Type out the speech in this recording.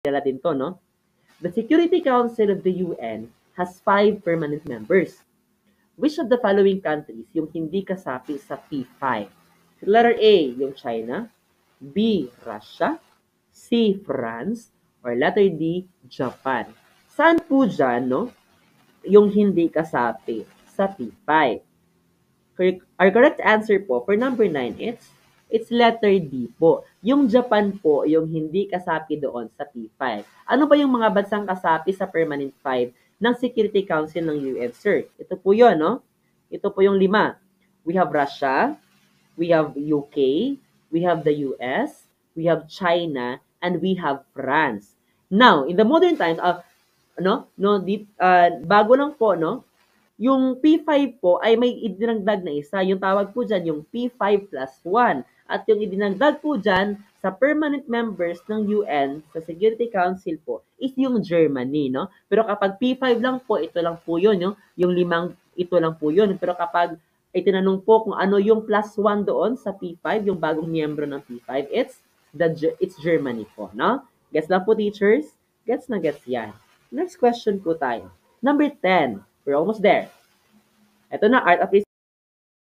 natin to, no? The Security Council of the UN has 5 permanent members. Which of the following countries yung hindi kasapi sa P5? Letter A, yung China. B, Russia. C, France. Or letter D, Japan. Saan po dyan, no? Yung hindi kasapi sa P5? Our correct answer po for number 9, it's letter D po. Yung Japan po, yung hindi kasapi doon sa P5. Ano ba yung mga bansang kasapi sa Permanent 5 ng Security Council ng UN, sir? Ito po yun, no? Ito po yung 5. We have Russia, we have UK, we have the US, we have China, and we have France. Now, in the modern times, bago lang po, no? Yung P5 po ay may idinagdag na isa. Yung tawag po dyan, yung P5 plus 1. At yung idinagdag po dyan sa permanent members ng UN sa Security Council po is yung Germany, no? Pero kapag P5 lang po, ito lang po yun, no? Yung 5, ito lang po yun. Pero kapag itinanong po kung ano yung plus 1 doon sa P5, yung bagong miyembro ng P5, it's Germany po, no? Gets lang po, teachers? Gets na gets yan. Next question po tayo. Number 10. We're almost there. Ito na, art appreciation.